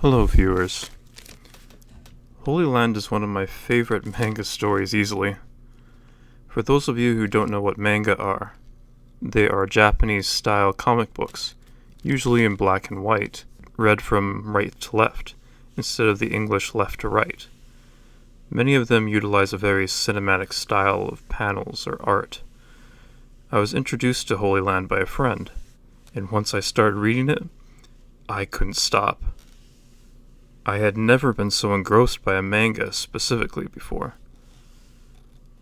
Hello viewers. Holyland is one of my favorite manga stories easily. For those of you who don't know what manga are, they are Japanese-style comic books, usually in black and white, read from right to left, instead of the English left to right. Many of them utilize a very cinematic style of panels or art. I was introduced to Holyland by a friend, and once I started reading it, I couldn't stop. I had never been so engrossed by a manga specifically before.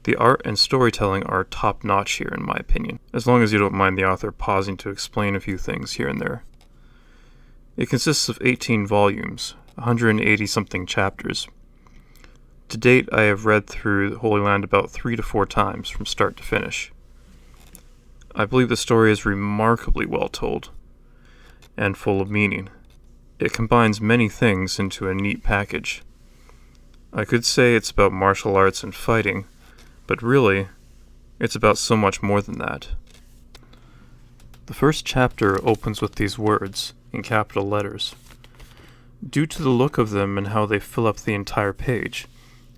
The art and storytelling are top-notch here in my opinion, as long as you don't mind the author pausing to explain a few things here and there. It consists of 18 volumes, 180-something chapters. To date, I have read through Holyland about 3 to 4 times from start to finish. I believe the story is remarkably well told, and full of meaning. It combines many things into a neat package. I could say it's about martial arts and fighting, but really, it's about so much more than that. The first chapter opens with these words, in capital letters. Due to the look of them and how they fill up the entire page,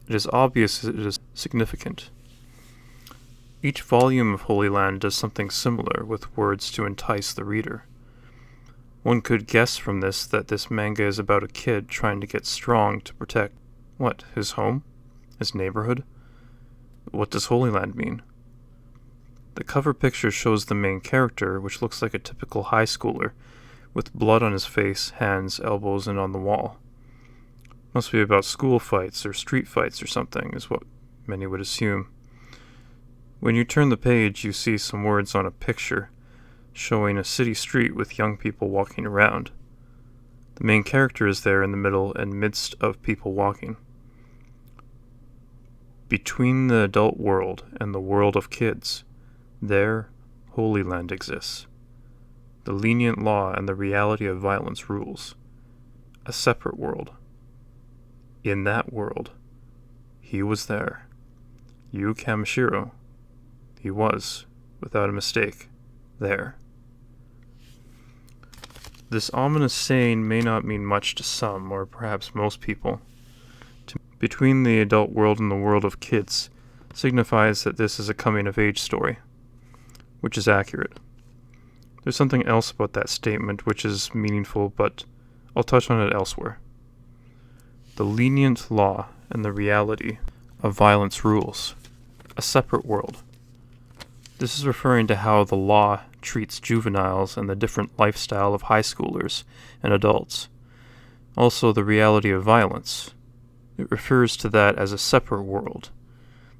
it is obvious it is significant. Each volume of Holyland does something similar with words to entice the reader. One could guess from this that this manga is about a kid trying to get strong to protect, what, his home? His neighborhood? What does Holyland mean? The cover picture shows the main character, which looks like a typical high schooler, with blood on his face, hands, elbows, and on the wall. Must be about school fights or street fights or something, is what many would assume. When you turn the page, you see some words on a picture, showing a city street with young people walking around. The main character is there in the middle and midst of people walking. Between the adult world and the world of kids, there Holyland exists. The lenient law and the reality of violence rules. A separate world. In that world, he was there. Yu Kamishiro. He was, without a mistake, there. This ominous saying may not mean much to some, or perhaps most people. Between the adult world and the world of kids signifies that this is a coming-of-age story, which is accurate. There's something else about that statement which is meaningful, but I'll touch on it elsewhere. The lenient law and the reality of violence rules. A separate world. This is referring to how the law treats juveniles and the different lifestyle of high schoolers and adults. Also, the reality of violence. It refers to that as a separate world.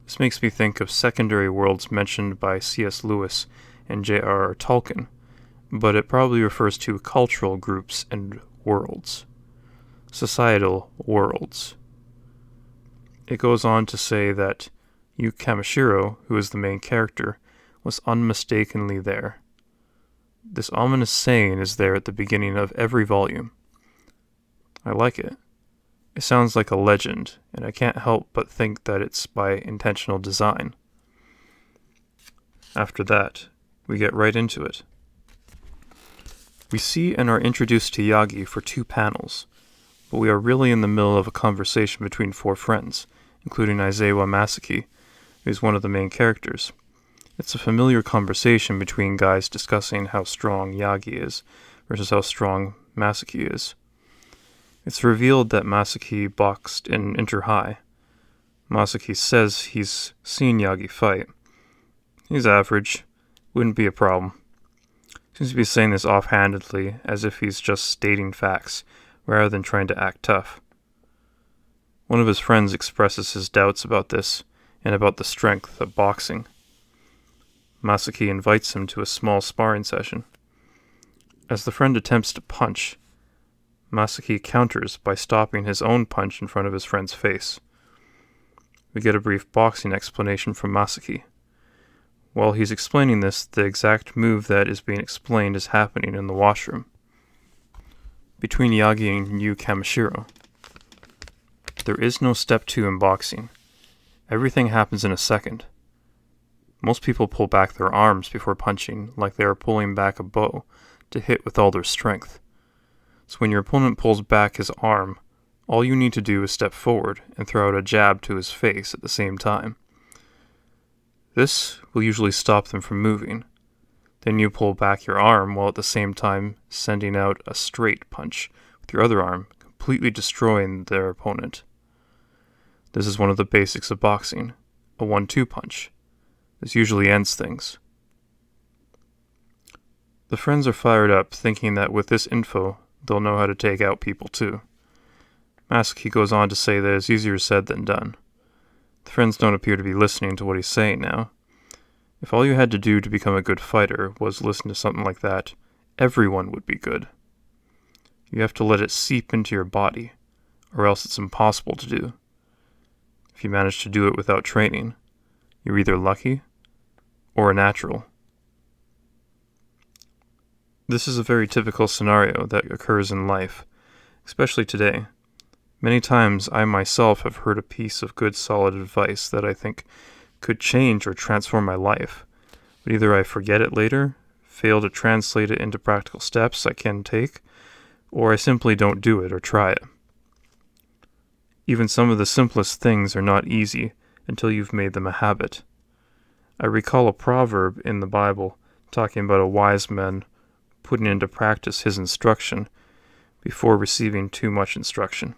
This makes me think of secondary worlds mentioned by C.S. Lewis and J.R.R. Tolkien, but it probably refers to cultural groups and worlds. Societal worlds. It goes on to say that Yu Kamishiro, who is the main character, was unmistakably there. This ominous saying is there at the beginning of every volume. I like it. It sounds like a legend, and I can't help but think that it's by intentional design. After that, we get right into it. We see and are introduced to Yagi for 2 panels, but we are really in the middle of a conversation between 4 friends, including Aizawa Masaki, who is one of the main characters. It's a familiar conversation between guys discussing how strong Yagi is versus how strong Masaki is. It's revealed that Masaki boxed in inter-high. Masaki says he's seen Yagi fight. He's average. Wouldn't be a problem. Seems to be saying this offhandedly, as if he's just stating facts, rather than trying to act tough. One of his friends expresses his doubts about this, and about the strength of boxing. Masaki invites him to a small sparring session. As the friend attempts to punch, Masaki counters by stopping his own punch in front of his friend's face. We get a brief boxing explanation from Masaki. While he's explaining this, the exact move that is being explained is happening in the washroom. Between Yagi and Yu Kamishiro. There is no step 2 in boxing. Everything happens in a second. Most people pull back their arms before punching, like they are pulling back a bow, to hit with all their strength. So when your opponent pulls back his arm, all you need to do is step forward and throw out a jab to his face at the same time. This will usually stop them from moving. Then you pull back your arm while at the same time sending out a straight punch with your other arm, completely destroying their opponent. This is one of the basics of boxing, a 1-2 punch. This usually ends things. The friends are fired up, thinking that with this info, they'll know how to take out people too. Masaki goes on to say that it's easier said than done. The friends don't appear to be listening to what he's saying now. If all you had to do to become a good fighter was listen to something like that, everyone would be good. You have to let it seep into your body, or else it's impossible to do. If you manage to do it without training, you're either lucky or a natural. This is a very typical scenario that occurs in life, especially today. Many times I myself have heard a piece of good solid advice that I think could change or transform my life, but either I forget it later, fail to translate it into practical steps I can take, or I simply don't do it or try it. Even some of the simplest things are not easy until you've made them a habit. I recall a proverb in the Bible talking about a wise man putting into practice his instruction before receiving too much instruction.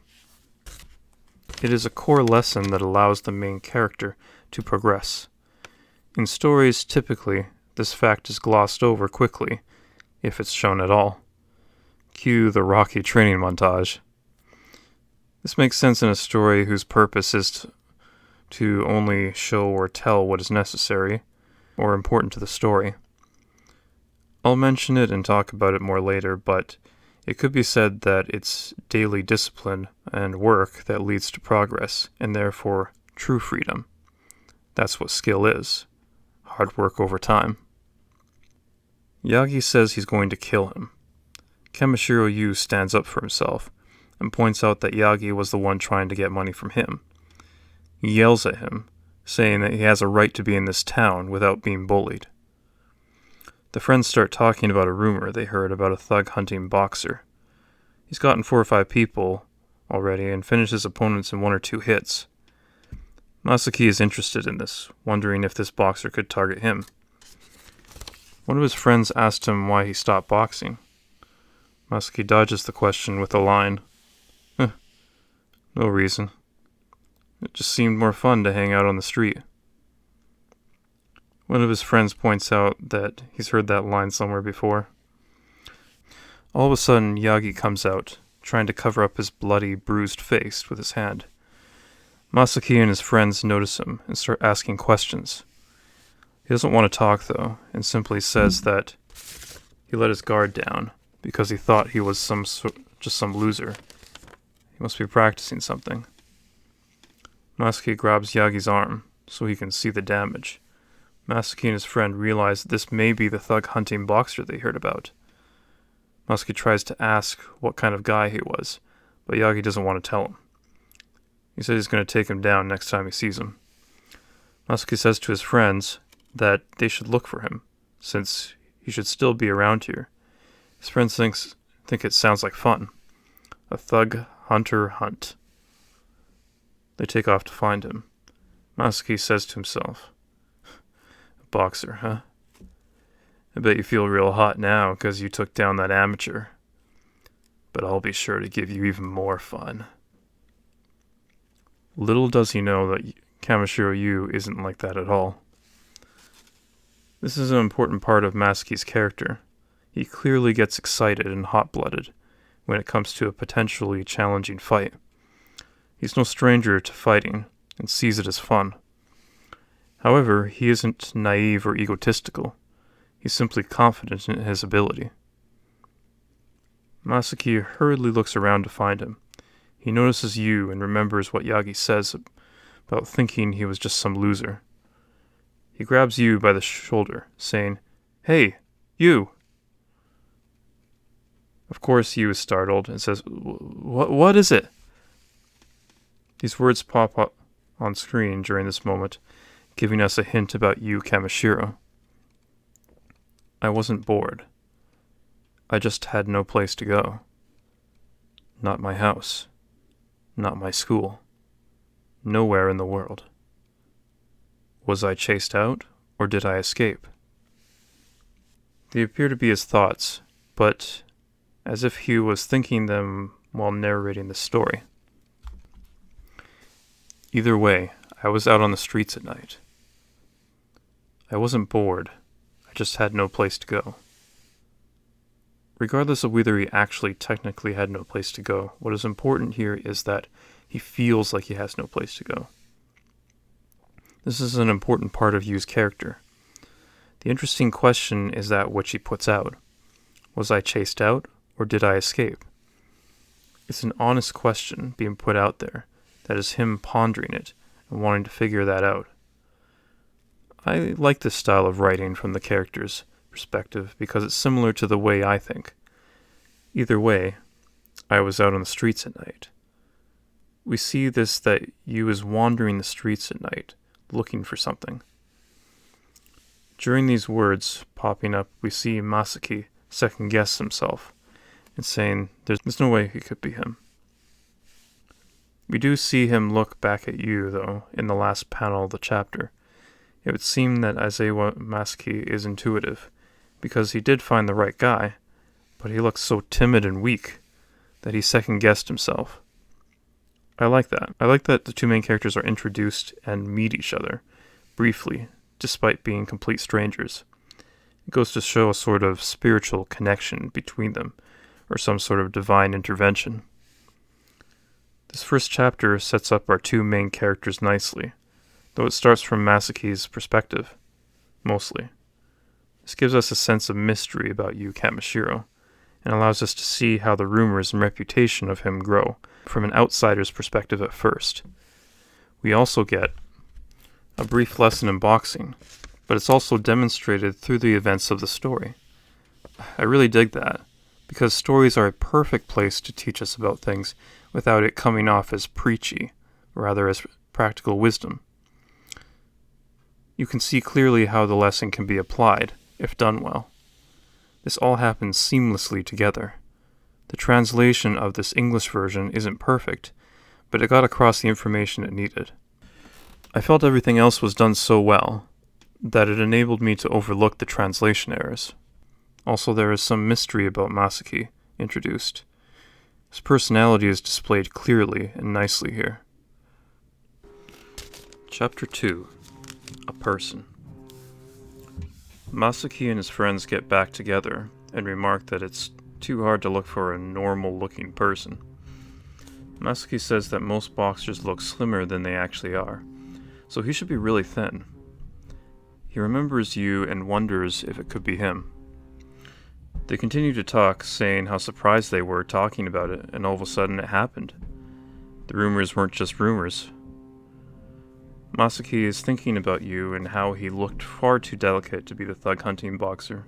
It is a core lesson that allows the main character to progress. In stories, typically, this fact is glossed over quickly, if it's shown at all. Cue the Rocky training montage. This makes sense in a story whose purpose is to only show or tell what is necessary or important to the story. I'll mention it and talk about it more later, but it could be said that it's daily discipline and work that leads to progress, and therefore true freedom. That's what skill is. Hard work over time. Yagi says he's going to kill him. Kamishiro Yu stands up for himself and points out that Yagi was the one trying to get money from him. He yells at him, saying that he has a right to be in this town without being bullied. The friends start talking about a rumor they heard about a thug-hunting boxer. He's gotten 4 or 5 people already and finished his opponents in 1 or 2 hits. Masaki is interested in this, wondering if this boxer could target him. One of his friends asked him why he stopped boxing. Masaki dodges the question with a line, "No reason. It just seemed more fun to hang out on the street." One of his friends points out that he's heard that line somewhere before. All of a sudden, Yagi comes out, trying to cover up his bloody, bruised face with his hand. Masaki and his friends notice him and start asking questions. He doesn't want to talk, though, and simply says that he let his guard down because he thought he was just some loser. He must be practicing something. Masaki grabs Yagi's arm so he can see the damage. Masaki and his friend realize that this may be the thug-hunting boxer they heard about. Masaki tries to ask what kind of guy he was, but Yagi doesn't want to tell him. He says he's going to take him down next time he sees him. Masaki says to his friends that they should look for him, since he should still be around here. His friends think it sounds like fun. A thug-hunter hunt. They take off to find him. Masaki says to himself, "A boxer, huh? I bet you feel real hot now because you took down that amateur. But I'll be sure to give you even more fun." Little does he know that Kamishiro Yu isn't like that at all. This is an important part of Masaki's character. He clearly gets excited and hot-blooded when it comes to a potentially challenging fight. He's no stranger to fighting and sees it as fun. However, he isn't naive or egotistical. He's simply confident in his ability. Masaki hurriedly looks around to find him. He notices Yu and remembers what Yagi says about thinking he was just some loser. He grabs Yu by the shoulder, saying, "Hey, Yu!" Of course, Yu is startled and says, What is it?" These words pop up on screen during this moment, giving us a hint about Yu Kamishiro. "I wasn't bored. I just had no place to go." Not my house. Not my school. Nowhere in the world. Was I chased out, or did I escape? They appear to be his thoughts, but as if he was thinking them while narrating the story. Either way, I was out on the streets at night. I wasn't bored, I just had no place to go. Regardless of whether he actually technically had no place to go, what is important here is that he feels like he has no place to go. This is an important part of Yu's character. The interesting question is that which he puts out. Was I chased out, or did I escape? It's an honest question being put out there, that is him pondering it and wanting to figure that out. I like this style of writing from the character's perspective because it's similar to the way I think. Either way, I was out on the streets at night. We see this that Yu is wandering the streets at night, looking for something. During these words popping up, we see Masaki second-guess himself and saying there's no way he could be him. We do see him look back at Yu, though, in the last panel of the chapter. It would seem that Aizawa Masaki is intuitive, because he did find the right guy, but he looks so timid and weak that he second-guessed himself. I like that. I like that the two main characters are introduced and meet each other, briefly, despite being complete strangers. It goes to show a sort of spiritual connection between them, or some sort of divine intervention. This first chapter sets up our two main characters nicely, though it starts from Masaki's perspective, mostly. This gives us a sense of mystery about Yu Kamishiro, and allows us to see how the rumors and reputation of him grow, from an outsider's perspective at first. We also get a brief lesson in boxing, but it's also demonstrated through the events of the story. I really dig that, because stories are a perfect place to teach us about things without it coming off as preachy, rather as practical wisdom. You can see clearly how the lesson can be applied, if done well. This all happens seamlessly together. The translation of this English version isn't perfect, but it got across the information it needed. I felt everything else was done so well that it enabled me to overlook the translation errors. Also, there is some mystery about Masaki introduced. His personality is displayed clearly and nicely here. Chapter 2. A Person. Masaki and his friends get back together and remark that it's too hard to look for a normal-looking person. Masaki says that most boxers look slimmer than they actually are, so he should be really thin. He remembers Yu and wonders if it could be him. They continue to talk, saying how surprised they were talking about it, and all of a sudden it happened. The rumors weren't just rumors. Masaki is thinking about Yu and how he looked far too delicate to be the thug-hunting boxer.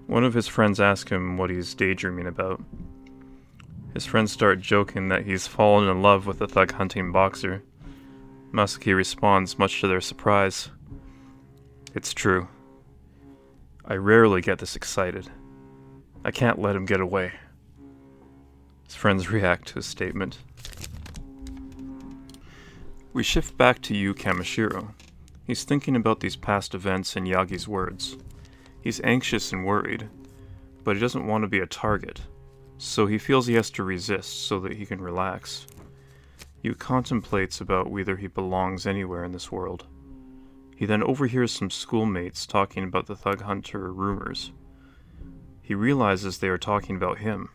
One of his friends asks him what he's daydreaming about. His friends start joking that he's fallen in love with the thug-hunting boxer. Masaki responds, much to their surprise, "It's true. I rarely get this excited. I can't let him get away." His friends react to his statement. We shift back to Yu Kamishiro. He's thinking about these past events and Yagi's words. He's anxious and worried, but he doesn't want to be a target, so he feels he has to resist so that he can relax. Yu contemplates about whether he belongs anywhere in this world. He then overhears some schoolmates talking about the thug hunter rumors. He realizes they are talking about him,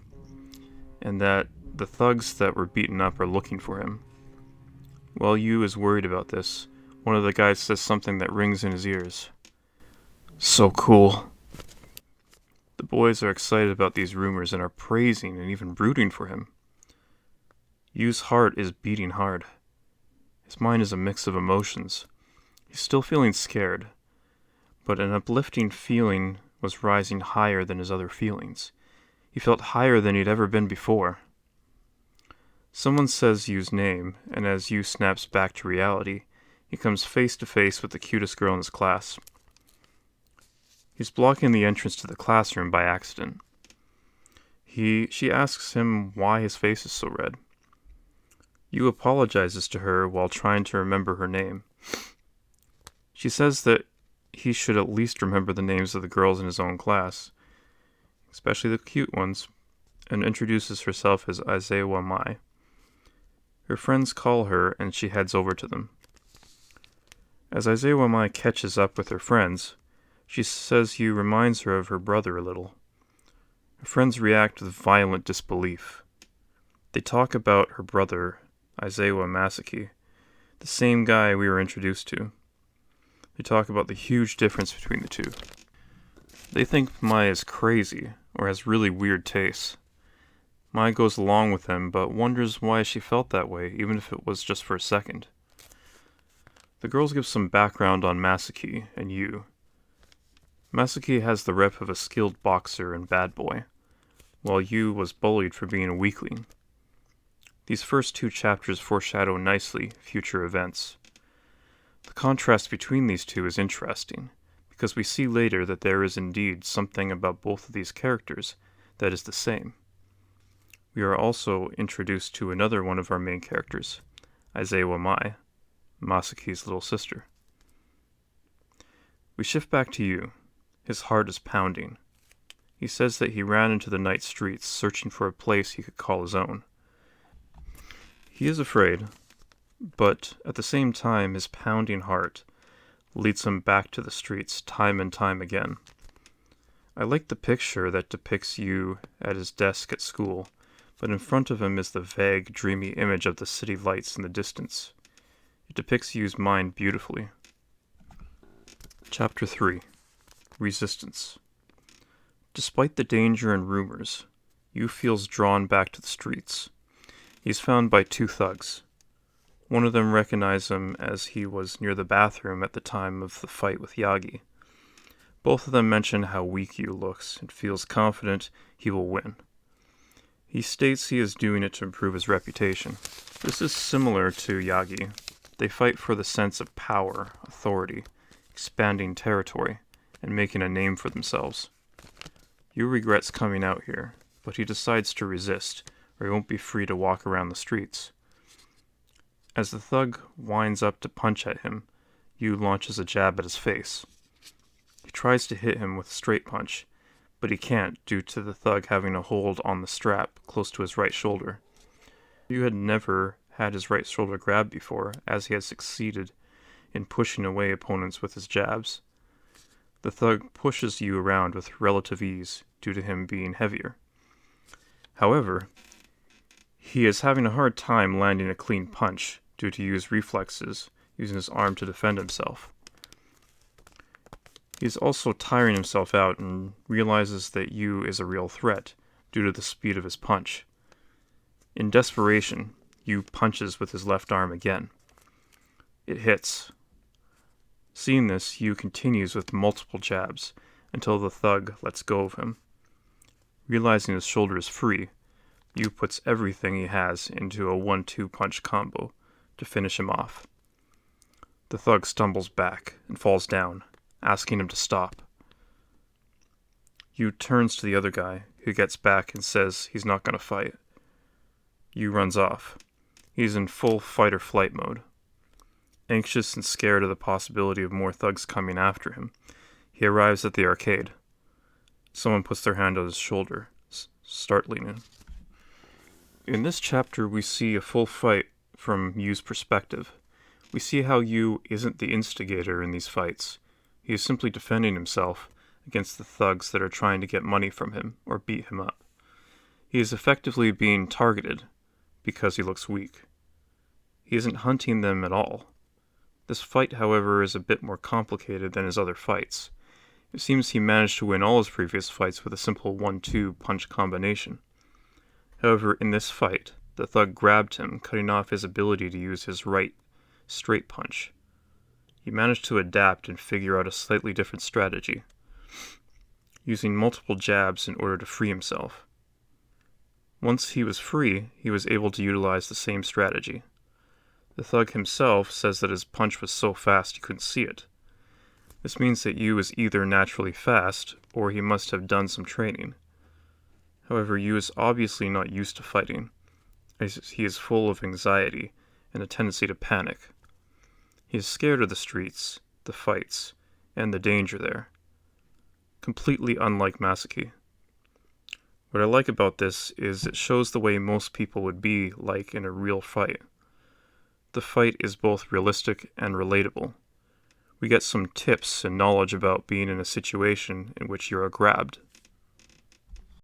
and that the thugs that were beaten up are looking for him. While Yu is worried about this, one of the guys says something that rings in his ears. "So cool." The boys are excited about these rumors and are praising and even rooting for him. Yu's heart is beating hard. His mind is a mix of emotions. He's still feeling scared, but an uplifting feeling was rising higher than his other feelings. He felt higher than he'd ever been before. Someone says Yu's name, and as Yu snaps back to reality, he comes face to face with the cutest girl in his class. He's blocking the entrance to the classroom by accident. She asks him why his face is so red. Yu apologizes to her while trying to remember her name. She says that he should at least remember the names of the girls in his own class, especially the cute ones, and introduces herself as Aizawa Mai. Her friends call her, and she heads over to them. As Aizawa Mai catches up with her friends, she says Yu reminds her of her brother a little. Her friends react with violent disbelief. They talk about her brother, Aizawa Masaki, the same guy we were introduced to. They talk about the huge difference between the two. They think Mai is crazy, or has really weird tastes. Mai goes along with them, but wonders why she felt that way, even if it was just for a second. The girls give some background on Masaki and Yu. Masaki has the rep of a skilled boxer and bad boy, while Yu was bullied for being a weakling. These first 2 chapters foreshadow nicely future events. The contrast between these two is interesting, because we see later that there is indeed something about both of these characters that is the same. We are also introduced to another one of our main characters, Aizawa Mai, Masaki's little sister. We shift back to Yu. His heart is pounding. He says that he ran into the night streets searching for a place he could call his own. He is afraid, but at the same time his pounding heart leads him back to the streets time and time again. I like the picture that depicts Yu at his desk at school, but in front of him is the vague, dreamy image of the city lights in the distance. It depicts Yu's mind beautifully. Chapter 3. Resistance. Despite the danger and rumors, Yu feels drawn back to the streets. He's found by 2 thugs. One of them recognizes him as he was near the bathroom at the time of the fight with Yagi. Both of them mention how weak Yu looks and feels confident he will win. He states he is doing it to improve his reputation. This is similar to Yagi. They fight for the sense of power, authority, expanding territory, and making a name for themselves. Yu regrets coming out here, but he decides to resist, or he won't be free to walk around the streets. As the thug winds up to punch at him, Yu launches a jab at his face. He tries to hit him with a straight punch, but he can't due to the thug having a hold on the strap close to his right shoulder. Yu had never had his right shoulder grabbed before, as he had succeeded in pushing away opponents with his jabs. The thug pushes Yu around with relative ease due to him being heavier. However, he is having a hard time landing a clean punch due to Yu's reflexes, using his arm to defend himself. He is also tiring himself out and realizes that Yu is a real threat due to the speed of his punch. In desperation, Yu punches with his left arm again. It hits. Seeing this, Yu continues with multiple jabs until the thug lets go of him. Realizing his shoulder is free, Yu puts everything he has into a 1-2 punch combo to finish him off. The thug stumbles back and falls down, asking him to stop. Yu turns to the other guy, who gets back and says he's not going to fight. Yu runs off. He's in full fight-or-flight mode. Anxious and scared of the possibility of more thugs coming after him, he arrives at the arcade. Someone puts their hand on his shoulder, startling him. In this chapter, we see a full fight from Yu's perspective. We see how Yu isn't the instigator in these fights. He is simply defending himself against the thugs that are trying to get money from him or beat him up. He is effectively being targeted because he looks weak. He isn't hunting them at all. This fight, however, is a bit more complicated than his other fights. It seems he managed to win all his previous fights with a simple 1-2 punch combination. However, in this fight, the thug grabbed him, cutting off his ability to use his right straight punch. He managed to adapt and figure out a slightly different strategy, using multiple jabs in order to free himself. Once he was free, he was able to utilize the same strategy. The thug himself says that his punch was so fast he couldn't see it. This means that Yu is either naturally fast, or he must have done some training. However, Yu is obviously not used to fighting, as he is full of anxiety and a tendency to panic. He is scared of the streets, the fights, and the danger there. Completely unlike Masaki. What I like about this is it shows the way most people would be like in a real fight. The fight is both realistic and relatable. We get some tips and knowledge about being in a situation in which you are grabbed.